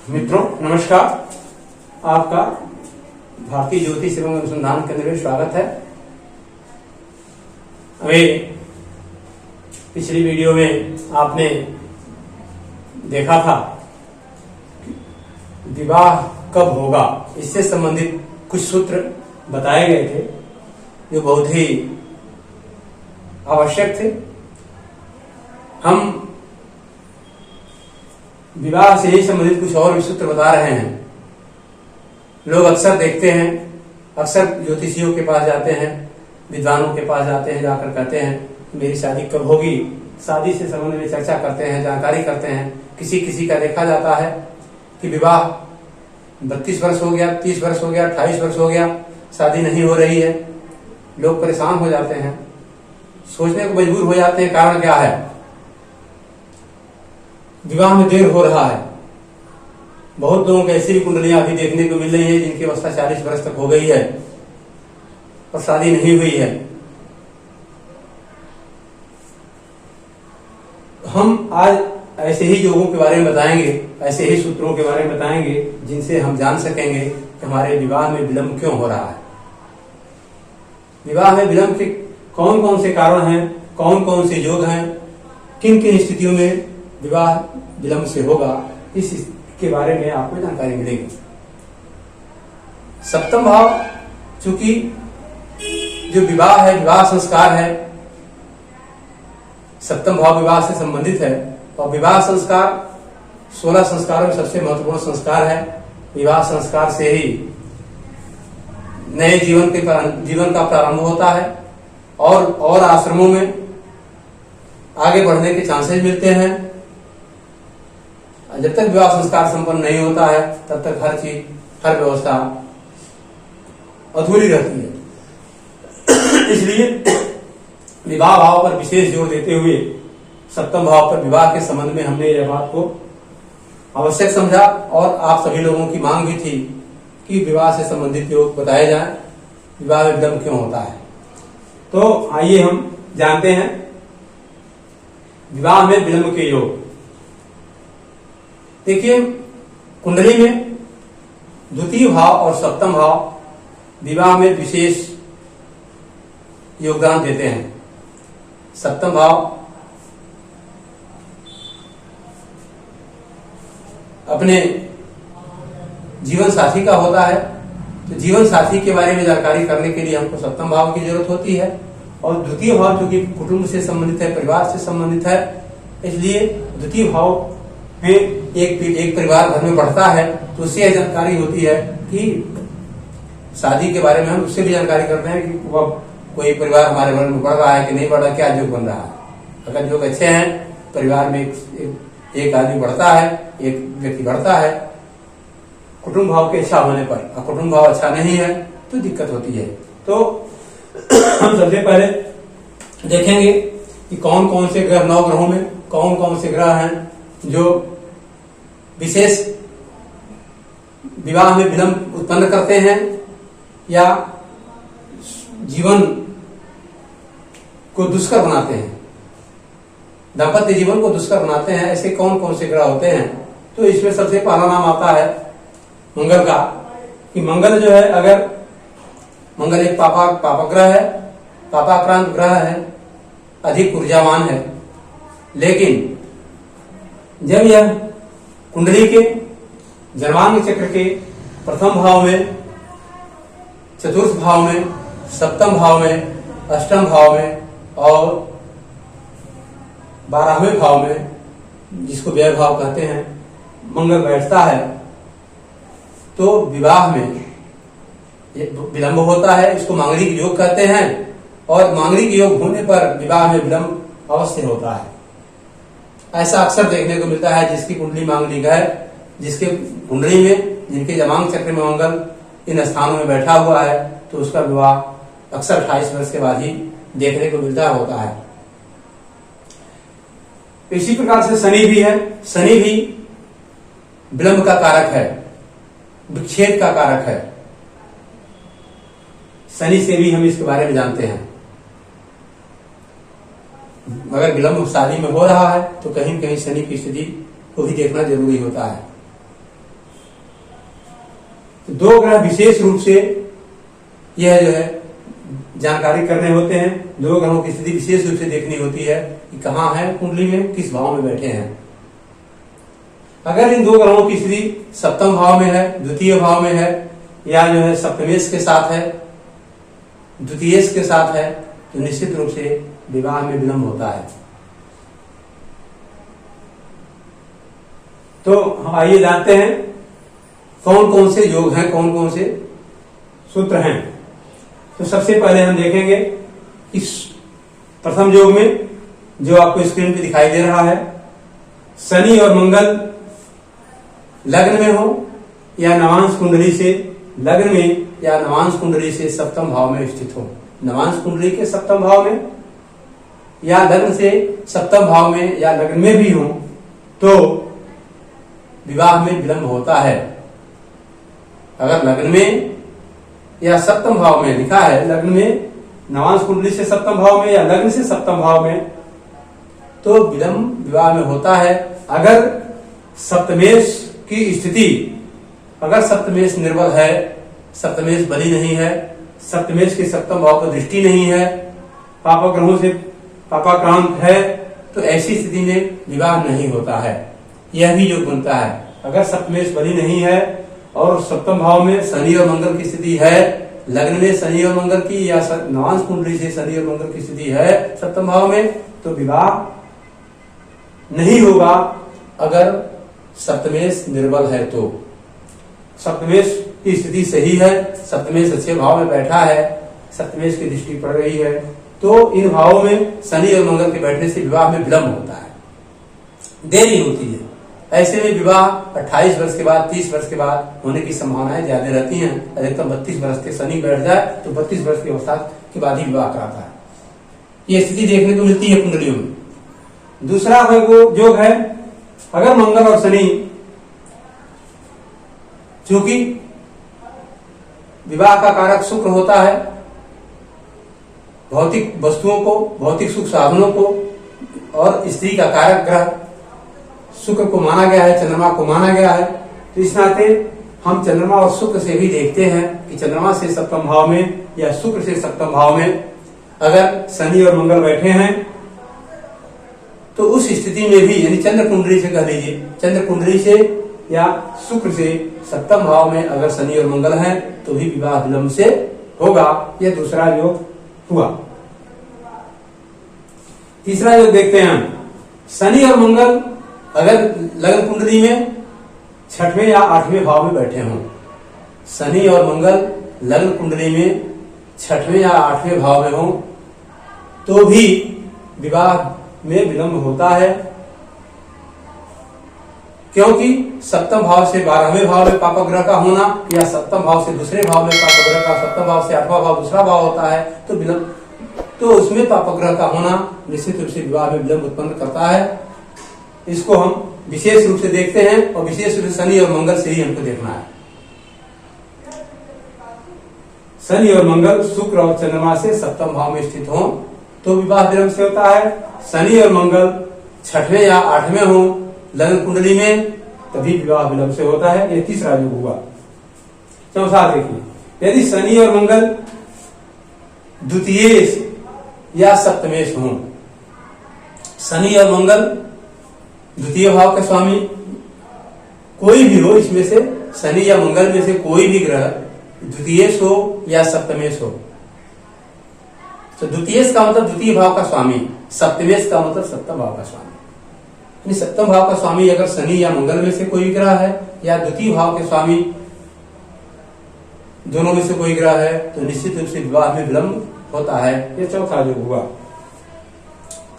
मित्रों नमस्कार। आपका भारतीय ज्योतिष एवं अनुसंधान केंद्र में स्वागत है। अभी पिछली वीडियो में आपने देखा था विवाह कब होगा, इससे संबंधित कुछ सूत्र बताए गए थे जो बहुत ही आवश्यक थे। हम विवाह से ही संबंधित कुछ और भी सूत्र बता रहे हैं। लोग अक्सर देखते हैं, अक्सर ज्योतिषियों के पास जाते हैं, विद्वानों के पास जाते हैं, जाकर कहते हैं मेरी शादी कब होगी, शादी से संबंध में चर्चा करते हैं, जानकारी करते हैं। किसी किसी का देखा जाता है कि विवाह 32 वर्ष हो गया, 30 वर्ष हो गया, 28 वर्ष हो गया, शादी नहीं हो रही है। लोग परेशान हो जाते हैं, सोचने को मजबूर हो जाते हैं कारण क्या है। विवाह में देर हो रहा है। बहुत लोगों की ऐसी भी कुंडलियां अभी देखने को मिल रही है जिनकी अवस्था 40 वर्ष तक हो गई है और शादी नहीं हुई है। हम आज ऐसे ही योगों के बारे में बताएंगे, ऐसे ही सूत्रों के बारे में बताएंगे जिनसे हम जान सकेंगे कि हमारे विवाह में विलंब क्यों हो रहा है। विवाह में विलंब के कौन कौन से कारण हैं, कौन कौन से योग हैं, किन किन स्थितियों में विवाह विलंब से होगा, इसके बारे में आपको जानकारी मिलेगी। सप्तम भाव चूंकि जो विवाह है, विवाह संस्कार है, सप्तम भाव विवाह से संबंधित है और विवाह संस्कार 16 संस्कारों में सबसे महत्वपूर्ण संस्कार है। विवाह संस्कार से ही नए जीवन का प्रारंभ होता है और आश्रमों में आगे बढ़ने के चांसेस मिलते हैं। जब तक विवाह संस्कार संपन्न नहीं होता है तब तक हर चीज, हर व्यवस्था अधूरी रहती है। इसलिए विवाह भाव पर विशेष जोर देते हुए सप्तम भाव पर विवाह के संबंध में हमने यह बात को आवश्यक समझा और आप सभी लोगों की मांग भी थी कि विवाह से संबंधित योग बताए जाएं, विवाह में विलंब क्यों होता है। तो आइए हम जानते हैं विवाह में विलंब के योग। देखिए, कुंडली में द्वितीय भाव और सप्तम भाव विवाह में विशेष योगदान देते हैं। सप्तम भाव अपने जीवन साथी का होता है, तो जीवन साथी के बारे में जानकारी करने के लिए हमको सप्तम भाव की जरूरत होती है। और द्वितीय भाव चूंकि कुटुंब से संबंधित है, परिवार से संबंधित है, इसलिए द्वितीय भाव में एक परिवार घर में बढ़ता है तो उससे यह जानकारी होती है कि शादी के बारे में हम उससे भी जानकारी करते हैं कि वह कोई परिवार हमारे घर में बढ़ रहा है कि नहीं बढ़ रहा, क्या योग बन रहा है। अगर योग अच्छे हैं, परिवार में एक आदमी बढ़ता है, एक व्यक्ति बढ़ता है कुटुंब भाव के अच्छा होने पर, और कुटुंब भाव अच्छा नहीं है तो दिक्कत होती है। तो हम सबसे पहले देखेंगे कि कौन कौन से ग्रह, 9 ग्रहों में कौन कौन से ग्रह हैं जो विशेष विवाह में विलंब उत्पन्न करते हैं या जीवन को दुष्कर बनाते हैं, दाम्पत्य जीवन को दुष्कर बनाते हैं। ऐसे कौन कौन से ग्रह होते हैं? तो इसमें सबसे पहला नाम आता है मंगल का, कि मंगल जो है, अगर मंगल एक पापा ग्रह है, पापाक्रांत ग्रह है, अधिक ऊर्जावान है, लेकिन जब यह कुंडली के जन्मांग चक्र के प्रथम भाव में, चतुर्थ भाव में, सप्तम भाव में, अष्टम भाव में और 12वें भाव में, जिसको व्यय भाव कहते हैं, मंगल बैठता है तो विवाह में विलंब होता है। इसको मांगलिक योग कहते हैं और मांगलिक योग होने पर विवाह में विलंब अवश्य होता है। ऐसा अक्सर देखने को मिलता है जिसकी कुंडली मांगलिक है, जिसके कुंडली में, जिनके जमांग चक्र में मंगल इन स्थानों में बैठा हुआ है, तो उसका विवाह अक्सर 28 वर्ष के बाद ही देखने को मिलता होता है। इसी प्रकार से शनि भी है। शनि भी विलंब का कारक है, विच्छेद का कारक है। शनि से भी हम इसके बारे में जानते हैं। अगर विलंब शादी में हो रहा है तो कहीं न कहीं शनि की स्थिति को भी देखना जरूरी होता है। तो 2 ग्रह विशेष रूप से यह जो है जानकारी करने होते हैं। 2 ग्रहों की स्थिति विशेष रूप से देखनी होती है कि कहाँ है कुंडली में, किस भाव में बैठे हैं। अगर इन 2 ग्रहों की स्थिति सप्तम भाव में है, द्वितीय भाव में है, या जो है सप्तमेश के साथ है, द्वितीयेश के साथ है, तो निश्चित रूप से विवाह में विलंब होता है। तो हम आइए जानते हैं कौन कौन से योग हैं, कौन कौन से सूत्र हैं। तो सबसे पहले हम देखेंगे इस प्रथम योग में जो आपको स्क्रीन पे दिखाई दे रहा है, शनि और मंगल लग्न में हो या नवांश कुंडली से लग्न में या नवांश कुंडली से सप्तम भाव में स्थित हो। नवांश कुंडली के सप्तम भाव में या लग्न से सप्तम भाव में या लग्न में भी हो तो विवाह में विलंब होता है। अगर लग्न में या सप्तम भाव में लिखा है, लग्न में नवांश कुंडली से सप्तम भाव में या लग्न से सप्तम भाव में, तो विलंब विवाह में होता है। अगर सप्तमेश की स्थिति, अगर सप्तमेश निर्बल है, सप्तमेश बली नहीं है, सप्तमेश के सप्तम भाव पर दृष्टि नहीं है, पापा ग्रहों से पापाक्रांत है, तो ऐसी स्थिति में विवाह नहीं होता है। यह भी योग बनता है। अगर सप्तमेश बली नहीं है और सप्तम भाव में शनि और मंगल की स्थिति है, लग्न में शनि और मंगल की या नवांश कुंडली से शनि और मंगल की स्थिति है सप्तम भाव में, तो विवाह नहीं होगा। अगर सप्तमेश निर्बल है तो सप्तमेश की स्थिति सही है, सप्तमेश अच्छे भाव में बैठा है, सप्तमेश की दृष्टि पड़ रही है, तो इन भावों में शनि और मंगल के बैठने से विवाह में विलंब होता है, देरी होती है। ऐसे में विवाह 28 वर्ष के बाद, 30 वर्ष के बाद होने की संभावनाएं ज्यादा रहती हैं। अधिकतम 32 वर्ष के शनि बैठ जाए तो 32 वर्ष की अवस्था के बाद ही विवाह कराता है। ये स्थिति देखने को मिलती है कुंडलियों में। दूसरा है वो योग है, अगर मंगल और शनि, चूंकि विवाह का कारक शुक्र होता है, भौतिक वस्तुओं को, भौतिक सुख साधनों को, और स्त्री का कारक ग्रह शुक्र को माना गया है, चंद्रमा को माना गया है, तो इस नाते हम चंद्रमा और शुक्र से भी देखते हैं कि चंद्रमा से सप्तम भाव में या शुक्र से सप्तम भाव में अगर शनि और मंगल बैठे हैं तो उस स्थिति में भी, यानी चंद्र कुंडली से कह लीजिए, चंद्र कुंडली से या शुक्र से सप्तम भाव में अगर शनि और मंगल हैं तो भी विवाह विलंब से होगा। यह दूसरा योग हुआ। तीसरा योग देखते हैं हम, शनि और मंगल अगर लग्न कुंडली में 6वें या 8वें भाव में बैठे हों, शनि और मंगल लग्न कुंडली में 6वें या 8वें भाव में हों तो भी विवाह में विलंब होता है, क्योंकि सप्तम भाव से 12वें भाव में पापग्रह का होना या सप्तम भाव से दूसरे भाव में पापग्रह का, सप्तम भाव से 8वां भाव दूसरा भाव होता है, तो विलंब, तो उसमें पापग्रह का होना निश्चित रूप से विवाह में विलंब उत्पन्न करता है। इसको हम विशेष रूप से देखते हैं और विशेष रूप से शनि और मंगल से ही हमको देखना है। शनि और मंगल शुक्र और चंद्रमा से सप्तम भाव में स्थित हों तो विवाह विलंब से होता है। शनि और मंगल 6वें या 8वें हों लग्न कुंडली में, तभी विवाह विलंब से होता है। यह तीसरा योग हुआ। चौथा देखिए, यदि शनि और मंगल द्वितीयेश या सप्तमेश हों, शनि और मंगल द्वितीय भाव के स्वामी कोई भी हो, इसमें से शनि या मंगल में से कोई भी ग्रह द्वितीयेश हो या सप्तमेश हो, तो द्वितीयेश का मतलब द्वितीय भाव का स्वामी, सप्तमेश का मतलब सप्तम भाव का स्वामी। सप्तम भाव का स्वामी अगर शनि या मंगल में से कोई ग्रह है या द्वितीय भाव के स्वामी दोनों में से कोई ग्रह है तो निश्चित रूप से विवाह में विलंब होता है। यह चौथा योग हुआ।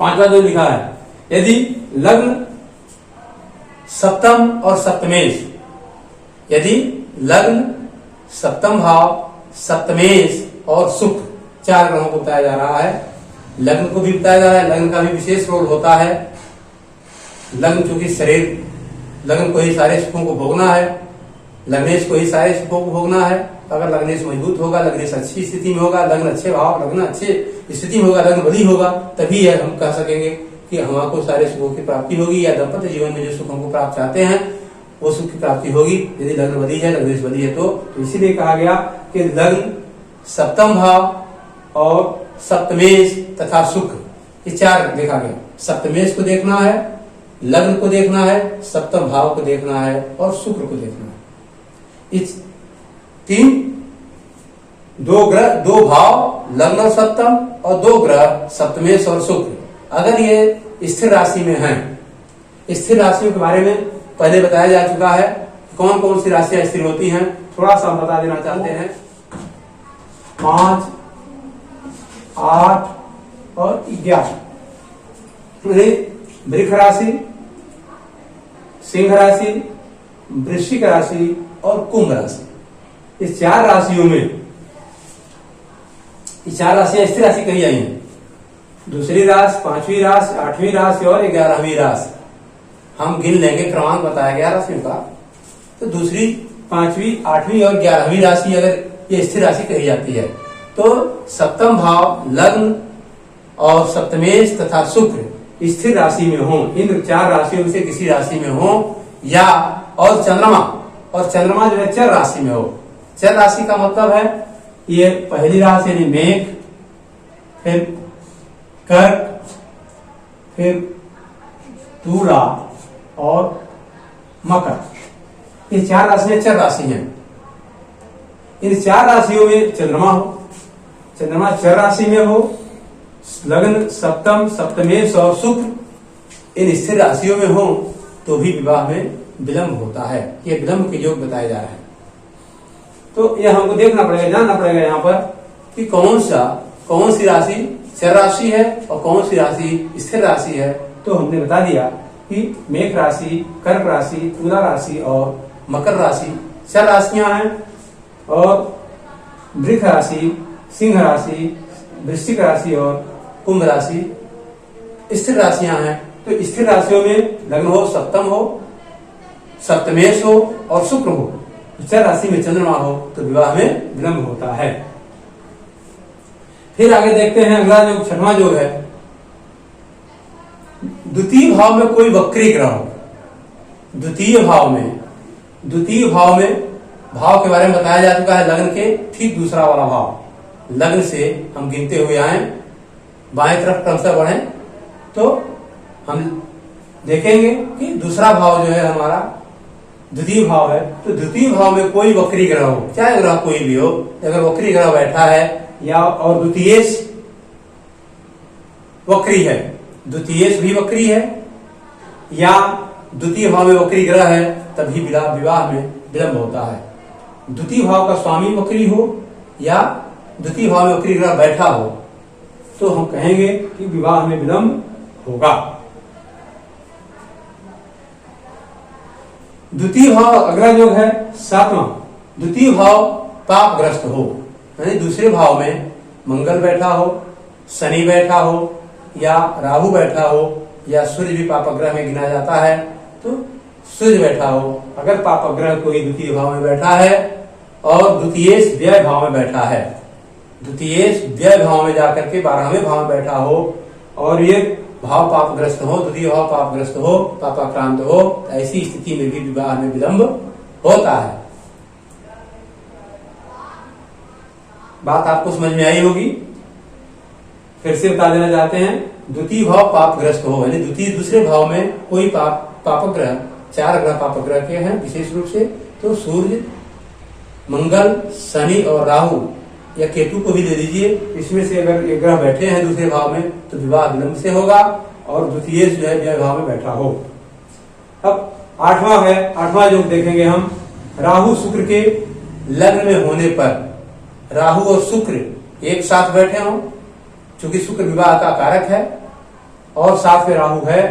पांचवा जो लिखा है, यदि लग्न सप्तम और सप्तमेश, यदि लग्न सप्तम भाव सप्तमेश और शुक्र 4 ग्रहों को बताया जा रहा है, लग्न को भी बताया जा रहा है, लग्न का भी विशेष रोल होता है। लग्न चूंकि शरीर, लग्न को ही सारे सुखों को भोगना है, लग्नेश को ही सारे सुखों को भोगना है। अगर लग्नेश मजबूत होगा, लग्नेश अच्छी स्थिति में होगा, लग्न अच्छे भाव, लग्न अच्छे स्थिति में होगा, लग्न बली होगा, तभी हम कह सकेंगे कि हमको सारे सुखों की प्राप्ति होगी या दाम्पत्य जीवन में जो सुखों को प्राप्त चाहते हैं वो सुख की प्राप्ति होगी। यदि लग्न बदी है, लग्न बदी है तो इसीलिए कहा गया कि लग्न, सप्तम भाव और सप्तमेश तथा शुक्र, ये चार देखा गया। सप्तमेश को देखना है, लग्न को देखना है, सप्तम भाव को देखना है और शुक्र को देखना है। इस तीन, दो ग्रह, दो भाव लग्न और सप्तम, और दो ग्रह सप्तमेश और शुक्र, अगर ये स्थिर राशि में हैं। स्थिर राशियों के बारे में पहले बताया जा चुका है, कौन कौन सी राशियां स्थिर होती हैं, थोड़ा सा हम बता देना चाहते हैं। 5, 8 और 11, वृष राशि, सिंह राशि, वृश्चिक राशि और कुंभ राशि। इस चार राशियों में, ये चार राशियां स्थिर राशि कही आई हैं। दूसरी राशि, पांचवी राशि, आठवीं राशि और 11वीं राशि, हम गिन लेंगे, क्रमांक बताया गया राशियों का। तो दूसरी, पांचवी, आठवीं और 11वीं राशि अगर ये स्थिर राशि कही जाती है, तो सप्तम भाव लग्न और सप्तमेश तथा शुक्र स्थिर राशि में हो, इन चार राशियों में से किसी राशि में हो, या और चंद्रमा जो है चर राशि में हो। चर राशि का मतलब है ये पहली राशि यानी मेघ, फिर कर्क, फिर तुला और मकर, ये चार राशियां चर राशि हैं। इन चार राशियों में चंद्रमा हो, चंद्रमा चर राशि में हो, लग्न, सप्तम, सप्तमेश और शुक्र इन स्थिर राशियों में हो, तो भी विवाह में विलंब होता है। ये विलंब के योग बताए जा रहे हैं। तो यह हमको देखना पड़ेगा, जानना पड़ेगा यहाँ पर कि कौन सी राशि चर राशि है और कौन सी राशि स्थिर राशि है। तो हमने बता दिया कि मेष राशि, कर्क राशि, तुला राशि और मकर राशि चर राशियां हैं, और वृष राशि, सिंह राशि, वृश्चिक राशि और कुंभ राशि स्थिर राशियां हैं। तो स्थिर राशियों में लग्न हो, सप्तम हो, सप्तमेश हो और शुक्र हो, चर राशि में चंद्रमा हो, तो विवाह में विलंब होता है। फिर आगे देखते हैं अगला योग, छठवां योग है, द्वितीय भाव में कोई वक्री ग्रह हो। द्वितीय भाव में भाव के बारे में बताया जा चुका है, लग्न के ठीक दूसरा वाला भाव। लग्न से हम गिनते हुए आए, बाएं तरफ क्रमशः बढ़े, तो हम देखेंगे कि दूसरा भाव जो है हमारा द्वितीय भाव है। तो द्वितीय भाव में कोई वक्री ग्रह हो, चाहे ग्रह कोई भी हो, अगर वक्री ग्रह बैठा है या और द्वितीयेश वक्री है, द्वितीयेश भी वक्री है या द्वितीय भाव में वक्री ग्रह है, तभी विवाह में विलंब होता है। द्वितीय भाव का स्वामी वक्री हो या द्वितीय भाव में वक्री ग्रह बैठा हो, तो हम कहेंगे कि विवाह में विलंब होगा। द्वितीय भाव अगला योग है सातवां, द्वितीय भाव पापग्रस्त हो, यानी दूसरे भाव में मंगल बैठा हो, शनि बैठा हो या राहु बैठा हो, या सूर्य भी पापग्रह में गिना जाता है, तो सूर्य बैठा हो। अगर पापग्रह कोई द्वितीय भाव में बैठा है और द्वितीयेश व्यय भाव में बैठा है, द्वितीयेश व्यय भाव में जाकर के 12वें भाव में बैठा हो और ये भाव पापग्रस्त हो, द्वितीय भाव पापग्रस्त हो, पापाक्रांत हो, ऐसी स्थिति में भी विवाह में विलंब होता है। बात आपको समझ में आई होगी, फिर से बता देना चाहते हैं। द्वितीय भाव पापग्रस्त हो, यानी द्वितीय दूसरे भाव में कोई पापग्रह, 4 ग्रह पापग्रह के हैं विशेष रूप से, तो सूर्य, मंगल, शनि और राहु या केतु को भी ले लीजिए, इसमें से अगर ये ग्रह बैठे हैं दूसरे भाव में, तो विवाह विलंब से होगा और द्वितीय जो है व्यय भाव में बैठा हो। अब आठवां है, आठवां योग देखेंगे हम, राहु शुक्र के लग्न में होने पर, राहु और शुक्र एक साथ बैठे हों, चूंकि शुक्र विवाह का कारक है और साथ में राहु है,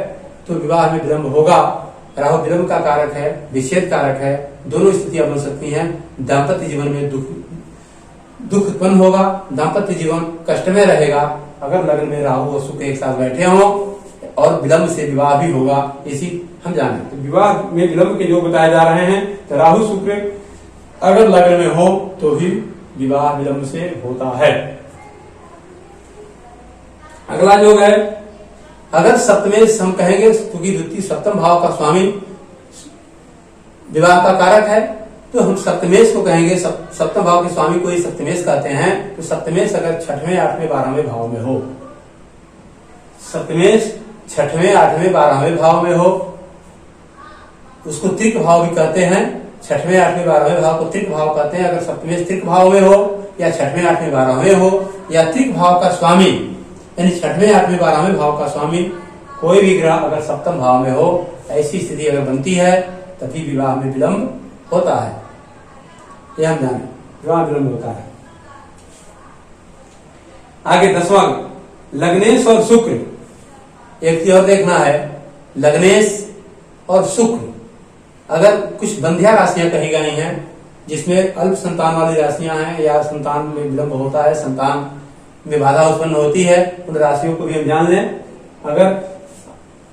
तो विवाह में विलंब होगा। राहु विलंब का कारक है, विच्छेद कारक है, दोनों स्थितियां बन सकती हैं। दाम्पत्य जीवन में दुख उत्पन्न होगा, दाम्पत्य जीवन कष्ट में रहेगा अगर लग्न में राहु और शुक्र एक साथ बैठे हों, और विलंब से विवाह भी होगा, इसी हम जाने। तो विवाह में विलंब के जो बताए जा रहे हैं, तो राहु शुक्र अगर लग्न में हो तो भी विवाह विलंब से होता है। अगला योग है, अगर सप्तमेश हम कहेंगे, क्योंकि द्वितीय सप्तम भाव का स्वामी विवाह का कारक है, तो हम सप्तमेश को कहेंगे। सप्तम भाव के स्वामी को ही सप्तमेश कहते हैं। तो सप्तमेश अगर 6वें, 8वें, 12वें भाव में हो, सप्तमेश 6वें, 8वें, 12वें भाव में हो, उसको त्रिक भाव भी कहते हैं। 6वें, 8वें, 12वें भाव को त्रिक भाव कहते हैं। अगर सप्तमेश त्रिक भाव में हो, या 6वें, 8वें, 12वें हो, या त्रिक भाव का स्वामी यानी 6वें, 8वें, 12वें भाव का स्वामी कोई भी ग्रह अगर सप्तम भाव में हो, ऐसी स्थिति अगर बनती है तभी विवाह में विलंब होता है। यह हम जाने, विवाह विलंब होता है। आगे 10वां, लग्नेश और शुक्र। एक चीज और देखना है, लग्नेश और शुक्र अगर कुछ बंध्या राशियां कही गई हैं जिसमें अल्प संतान वाली राशियां हैं, या संतान में विलंब होता है, संतान में बाधा उत्पन्न होती है, उन राशियों को भी हम जान लें। अगर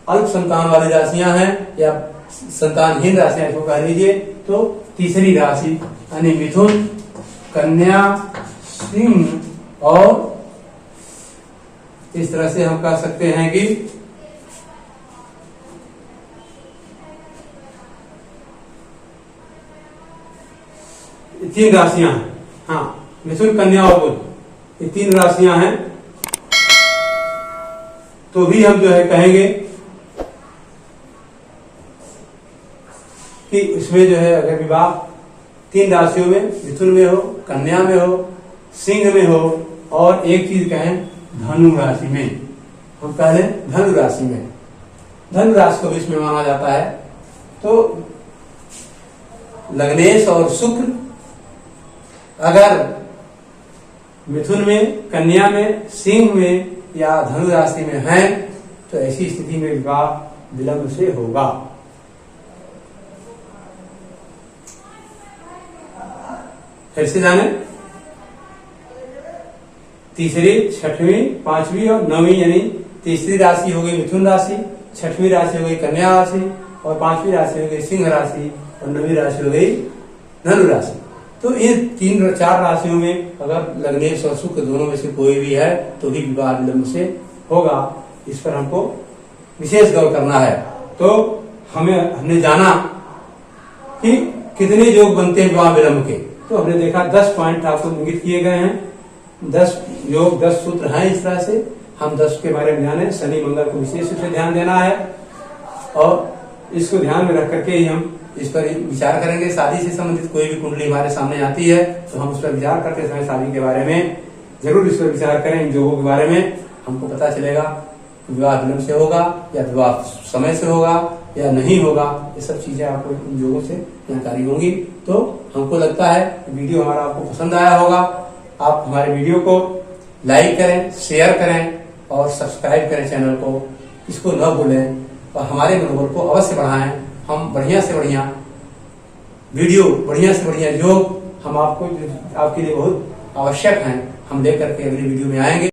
अल्प संतान वाली राशियां हैं या संतानहीन राशियां इसको कह लीजिए, तो तीसरी राशि यानी मिथुन, कन्या, सिंह और इस तरह से हम कह सकते हैं कि तीन राशियां हैं। हाँ, मिथुन, कन्या और बुध, ये तीन राशियां हैं। तो भी हम जो है कहेंगे कि इसमें जो है अगर विवाह तीन राशियों में, मिथुन में हो, कन्या में हो, सिंह में हो, और एक चीज कहें धनु राशि में, हम पहले धनु राशि में, धनु राशि को भी इसमें माना जाता है। तो लग्नेश और शुक्र अगर मिथुन में, कन्या में, सिंह में या धनु राशि में हैं, तो ऐसी स्थिति में विवाह विलंब से होगा। फिर से जाने, तीसरी, 6वीं, 5वीं और 9वीं, यानी तीसरी राशि हो गई मिथुन राशि, 6वीं राशि हो गई कन्या राशि, और 5वीं राशि हो गई सिंह राशि, और 9वीं राशि हो गई धनु राशि। तो इन 3-4 राशियों में अगर लग्नेश और शुक्र दोनों में से कोई भी है तो भी विवाह विलंब से होगा। इस पर हमको विशेष गौर करना है। तो हमने जाना कि कितने योग बनते हैं विवाह विलंब के। तो हमने देखा 10 पॉइंट आपको इंगित किए गए हैं। 10 योग, 10 सूत्र हैं। इस तरह से हम 10 के बारे में जाने। शनि मंगल को विशेष रूप से ध्यान देना है, और इसको ध्यान में रख करके ही हम इस पर विचार करेंगे। शादी से संबंधित कोई भी कुंडली हमारे सामने आती है तो हम उस पर विचार करते समय शादी के बारे में जरूर इस पर विचार करें। इन योगों के बारे में हमको पता चलेगा विवाह विलंब से होगा या विवाह समय से होगा या नहीं होगा। ये सब चीजें आपको इन योगों से जानकारी होंगी। तो हमको लगता है वीडियो हमारा आपको पसंद आया होगा। आप हमारे वीडियो को लाइक करें, शेयर करें और सब्सक्राइब करें चैनल को। इसको न भूलें और हमारे मनोबल को अवश्य बढ़ाएं। हम बढ़िया से बढ़िया वीडियो, बढ़िया से बढ़िया योग हम आपको, आपके लिए बहुत आवश्यक हैं, हम लेकर के अगली वीडियो में आएंगे।